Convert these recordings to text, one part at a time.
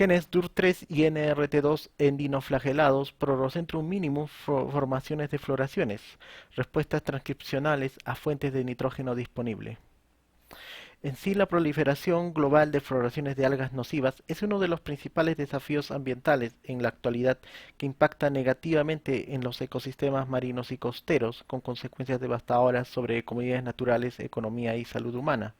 Genes DUR3 y NRT2 en dinoflagelados, Prorocentrum minimum, formaciones de floraciones, respuestas transcripcionales a fuentes de nitrógeno disponible. En sí, la proliferación global de floraciones de algas nocivas es uno de los principales desafíos ambientales en la actualidad que impacta negativamente en los ecosistemas marinos y costeros, con consecuencias devastadoras sobre comunidades naturales, economía y salud humana.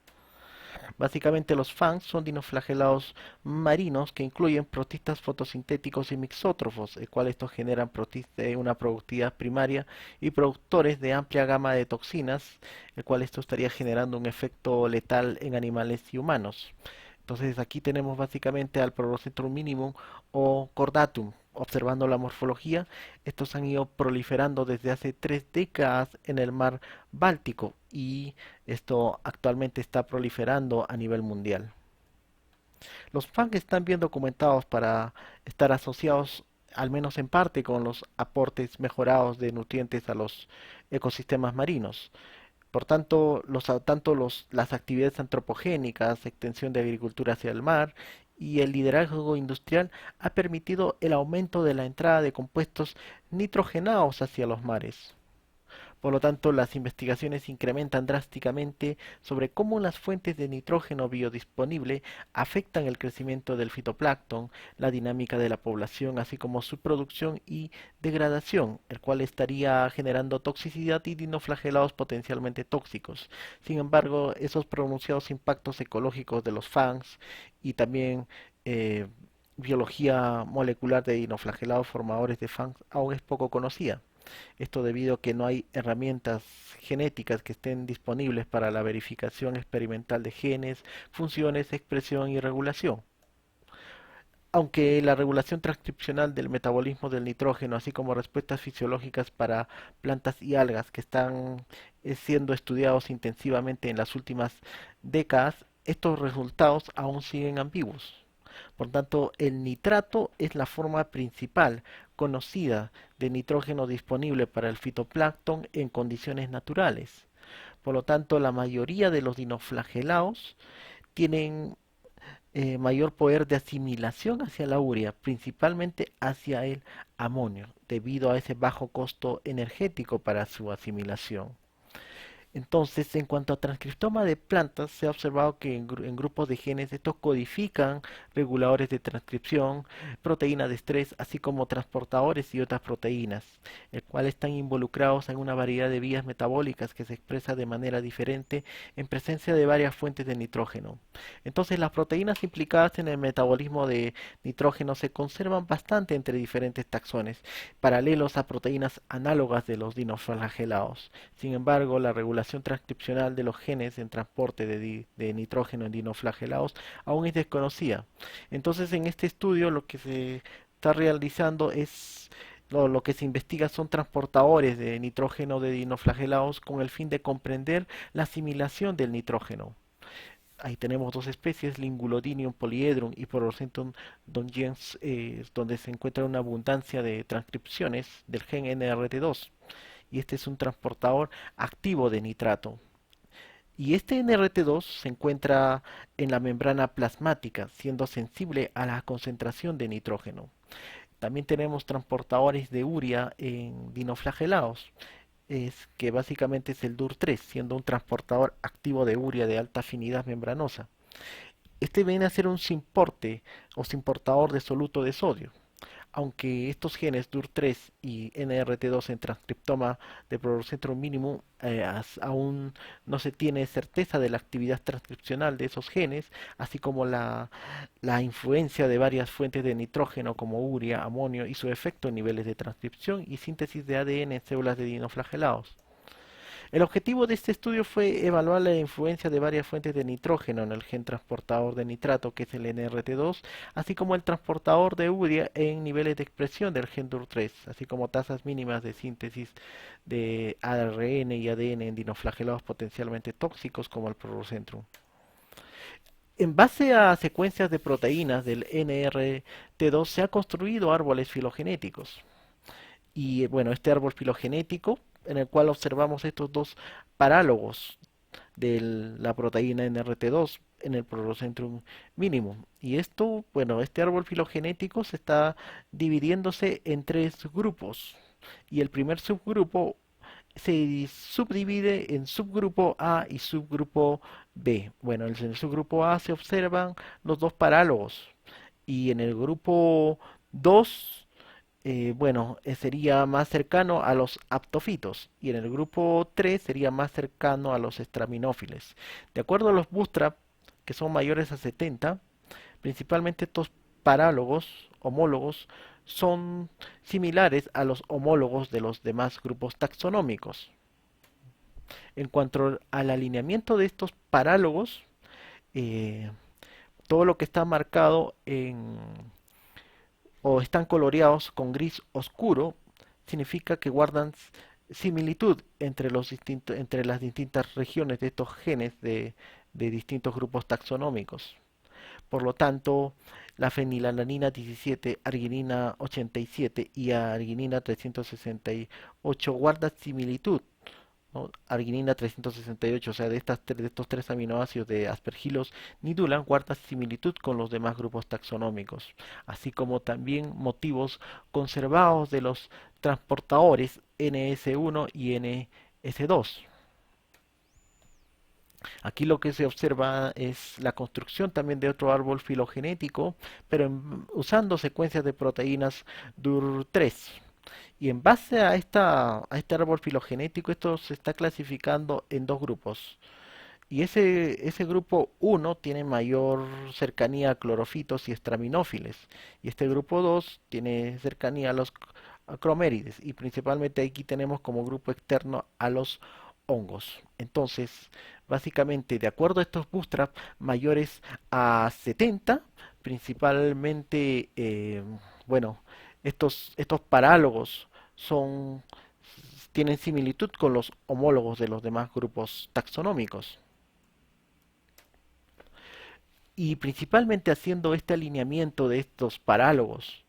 Básicamente los FANGs son dinoflagelados marinos que incluyen protistas fotosintéticos y mixótrofos, el cual estos generan una productividad primaria y productores de amplia gama de toxinas, el cual esto estaría generando un efecto letal en animales y humanos. Entonces aquí tenemos básicamente al Prorocentrum minimum o cordatum. Observando la morfología, estos han ido proliferando desde hace 3 décadas en el mar Báltico y esto actualmente está proliferando a nivel mundial. Los FANG están bien documentados para estar asociados al menos en parte con los aportes mejorados de nutrientes a los ecosistemas marinos. Por tanto, las actividades antropogénicas, extensión de agricultura hacia el mar y el liderazgo industrial ha permitido el aumento de la entrada de compuestos nitrogenados hacia los mares. Por lo tanto, las investigaciones incrementan drásticamente sobre cómo las fuentes de nitrógeno biodisponible afectan el crecimiento del fitoplancton, la dinámica de la población, así como su producción y degradación, el cual estaría generando toxicidad y dinoflagelados potencialmente tóxicos. Sin embargo, esos pronunciados impactos ecológicos de los FANGs y también eh, biología molecular de dinoflagelados formadores de FANGs aún es poco conocida. Esto debido a que no hay herramientas genéticas que estén disponibles para la verificación experimental de genes, funciones, expresión y regulación. Aunque la regulación transcripcional del metabolismo del nitrógeno, así como respuestas fisiológicas para plantas y algas que están siendo estudiados intensivamente en las últimas décadas, estos resultados aún siguen ambiguos. Por tanto, el nitrato es la forma principal conocida de nitrógeno disponible para el fitoplancton en condiciones naturales. Por lo tanto, la mayoría de los dinoflagelados tienen mayor poder de asimilación hacia la urea, principalmente hacia el amonio, debido a ese bajo costo energético para su asimilación. Entonces, en cuanto a transcriptoma de plantas, se ha observado que en grupos de genes estos codifican reguladores de transcripción, proteínas de estrés, así como transportadores y otras proteínas, el cual están involucrados en una variedad de vías metabólicas que se expresa de manera diferente en presencia de varias fuentes de nitrógeno. Entonces, las proteínas implicadas en el metabolismo de nitrógeno se conservan bastante entre diferentes taxones, paralelos a proteínas análogas de los dinoflagelados. Sin embargo, la regulación transcripcional de los genes en transporte de nitrógeno en dinoflagelados aún es desconocida. Entonces, en este estudio lo que se está realizando es lo que se investiga son transportadores de nitrógeno de dinoflagelados con el fin de comprender la asimilación del nitrógeno. Ahí tenemos dos especies, Lingulodinium polyedrum y Porocentrum dongiens, donde se encuentra una abundancia de transcripciones del gen NRT2 y este es un transportador activo de nitrato. Y este NRT2 se encuentra en la membrana plasmática, siendo sensible a la concentración de nitrógeno. También tenemos transportadores de urea en dinoflagelados, es que básicamente es el DUR3, siendo un transportador activo de urea de alta afinidad membranosa. Este viene a ser un simporte o simportador de soluto de sodio. Aunque estos genes DUR3 y NRT2 en transcriptoma de Prorocentrum minimum aún no se tiene certeza de la actividad transcripcional de esos genes, así como la influencia de varias fuentes de nitrógeno como urea, amonio y su efecto en niveles de transcripción y síntesis de ADN en células de dinoflagelados. El objetivo de este estudio fue evaluar la influencia de varias fuentes de nitrógeno en el gen transportador de nitrato, que es el NRT2, así como el transportador de urea en niveles de expresión del gen DUR3, así como tasas mínimas de síntesis de ARN y ADN en dinoflagelados potencialmente tóxicos como el Prorocentrum. En base a secuencias de proteínas del NRT2 se han construido árboles filogenéticos. Y bueno, este árbol filogenético en el cual observamos estos dos parálogos de la proteína NRT2 en el Prorocentrum minimum. Y esto, bueno, este árbol filogenético se está dividiéndose en tres grupos. Y el primer subgrupo se subdivide en subgrupo A y subgrupo B. Bueno, en el subgrupo A se observan los dos parálogos y en el grupo 2, bueno, sería más cercano a los aptofitos y en el grupo 3 sería más cercano a los estraminófiles. De acuerdo a los bootstrap, que son mayores a 70, principalmente estos parálogos homólogos son similares a los homólogos de los demás grupos taxonómicos. En cuanto al alineamiento de estos parálogos, eh, todo lo que está marcado o están coloreados con gris oscuro significa que guardan similitud entre las distintas regiones de estos genes de distintos grupos taxonómicos. Por lo tanto, la fenilalanina 17, arginina 87 y arginina 368 guardan similitud, ¿no? Arginina 368, o sea, de estos tres aminoácidos de aspergilos nidulan, guarda similitud con los demás grupos taxonómicos, así como también motivos conservados de los transportadores NS1 y NS2. Aquí lo que se observa es la construcción también de otro árbol filogenético, pero usando secuencias de proteínas DUR3. Y en base a este árbol filogenético, esto se está clasificando en dos grupos. Y ese grupo uno tiene mayor cercanía a clorofitos y estraminófiles. Y este grupo 2 tiene cercanía a los cromérides. Y principalmente aquí tenemos como grupo externo a los hongos. Entonces, básicamente, de acuerdo a estos bootstrap mayores a 70, principalmente, bueno, estos parálogos son, tienen similitud con los homólogos de los demás grupos taxonómicos. Y principalmente haciendo este alineamiento de estos parálogos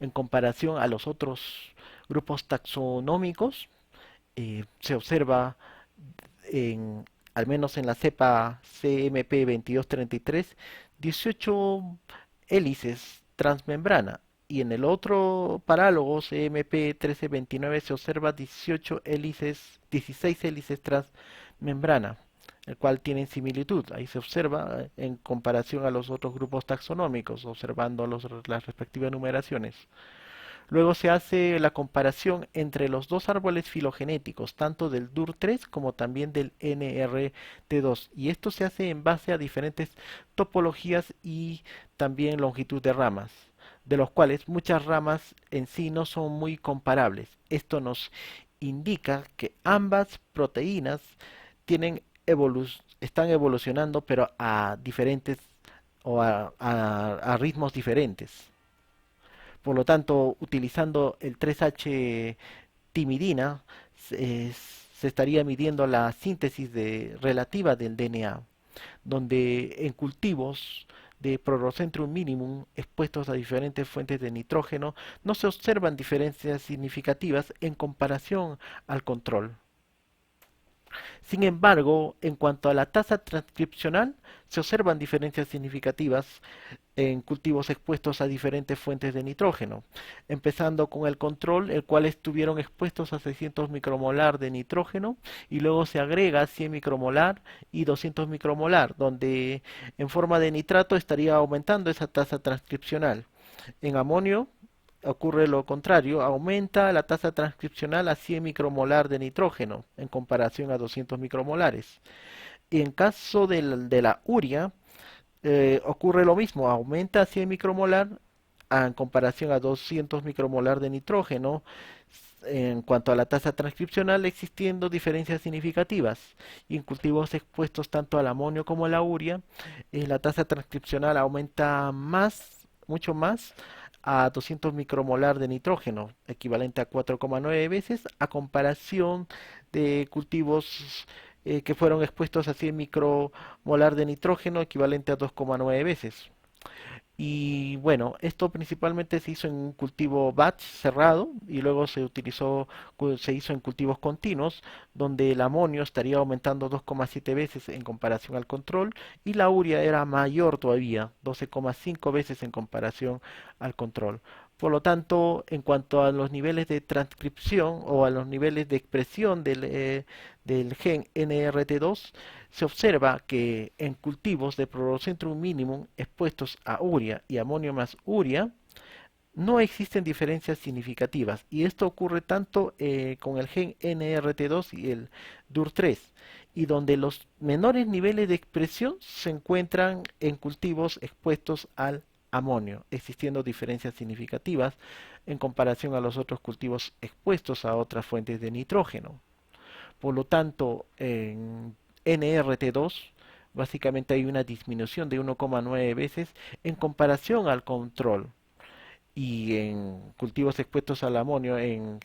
en comparación a los otros grupos taxonómicos, se observa en, al menos en la cepa CMP2233, 18 hélices transmembrana. Y en el otro parálogo CMP1329 se observa 16 hélices transmembrana, el cual tienen similitud. Ahí se observa en comparación a los otros grupos taxonómicos, observando las respectivas numeraciones. Luego se hace la comparación entre los dos árboles filogenéticos, tanto del DUR3 como también del NRT2, y esto se hace en base a diferentes topologías y también longitud de ramas, de los cuales muchas ramas en sí no son muy comparables. Esto nos indica que ambas proteínas tienen están evolucionando pero a diferentes o a ritmos diferentes. Por lo tanto, utilizando el 3H timidina, se estaría midiendo la síntesis relativa del DNA, donde en cultivos de Prorocentrum minimum expuestos a diferentes fuentes de nitrógeno no se observan diferencias significativas en comparación al control. Sin embargo, en cuanto a la tasa transcripcional, se observan diferencias significativas en cultivos expuestos a diferentes fuentes de nitrógeno, empezando con el control, el cual estuvieron expuestos a 600 micromolar de nitrógeno y luego se agrega 100 micromolar y 200 micromolar, donde en forma de nitrato estaría aumentando esa tasa transcripcional. En amonio ocurre lo contrario, aumenta la tasa transcripcional a 100 micromolar de nitrógeno en comparación a 200 micromolares. Y en caso de la urea, ocurre lo mismo, aumenta a 100 micromolar en comparación a 200 micromolar de nitrógeno en cuanto a la tasa transcripcional, existiendo diferencias significativas. Y en cultivos expuestos tanto al amonio como a la urea, la tasa transcripcional aumenta más, mucho más, a 200 micromolar de nitrógeno, equivalente a 4,9 veces, a comparación de cultivos que fueron expuestos a 100 micromolar de nitrógeno, equivalente a 2,9 veces. Y bueno, esto principalmente se hizo en un cultivo batch cerrado y luego se hizo en cultivos continuos, donde el amonio estaría aumentando 2,7 veces en comparación al control y la urea era mayor todavía, 12,5 veces en comparación al control. Por lo tanto, en cuanto a los niveles de transcripción o a los niveles de expresión del gen NRT2, se observa que en cultivos de Progeocentrum minimum expuestos a urea y amonio más urea, no existen diferencias significativas y esto ocurre tanto con el gen NRT2 y el DUR3 y donde los menores niveles de expresión se encuentran en cultivos expuestos al amonio, existiendo diferencias significativas en comparación a los otros cultivos expuestos a otras fuentes de nitrógeno. Por lo tanto, en NRT2 básicamente hay una disminución de 1,9 veces en comparación al control. Y en cultivos expuestos al amonio en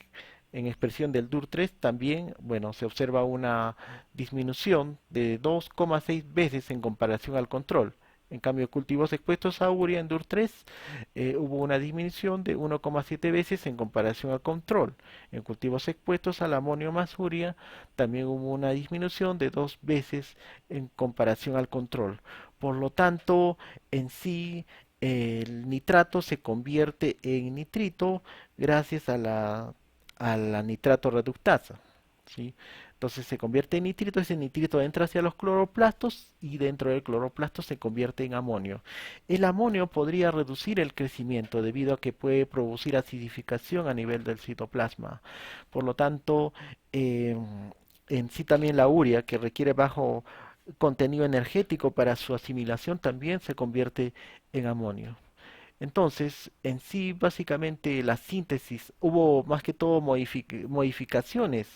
expresión del DUR3 también, bueno, se observa una disminución de 2,6 veces en comparación al control. En cambio, cultivos expuestos a urea en DUR3 hubo una disminución de 1,7 veces en comparación al control. En cultivos expuestos al amonio más urea también hubo una disminución de 2 veces en comparación al control. Por lo tanto, en sí el nitrato se convierte en nitrito gracias a la nitrato reductasa, ¿sí? Entonces se convierte en nitrito, ese nitrito entra hacia los cloroplastos y dentro del cloroplasto se convierte en amonio. El amonio podría reducir el crecimiento debido a que puede producir acidificación a nivel del citoplasma. Por lo tanto, en sí también la urea, que requiere bajo contenido energético para su asimilación, también se convierte en amonio. Entonces, en sí, básicamente la síntesis, hubo más que todo modificaciones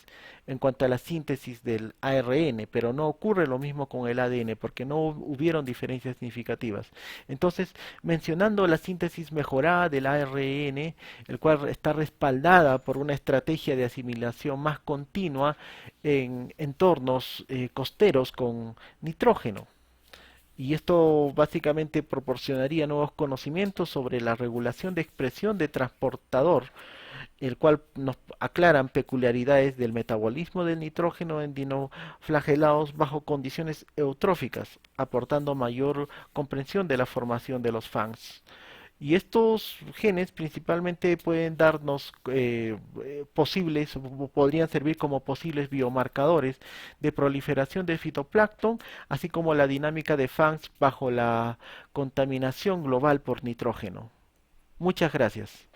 en cuanto a la síntesis del ARN, pero no ocurre lo mismo con el ADN, porque no hubieron diferencias significativas. Entonces, mencionando la síntesis mejorada del ARN, el cual está respaldada por una estrategia de asimilación más continua en entornos costeros con nitrógeno. Y esto básicamente proporcionaría nuevos conocimientos sobre la regulación de expresión de transportador, el cual nos aclaran peculiaridades del metabolismo del nitrógeno en dinoflagelados bajo condiciones eutróficas, aportando mayor comprensión de la formación de los FANGs. Y estos genes principalmente pueden darnos posibles, o podrían servir como posibles biomarcadores de proliferación del fitoplancton, así como la dinámica de FANGs bajo la contaminación global por nitrógeno. Muchas gracias.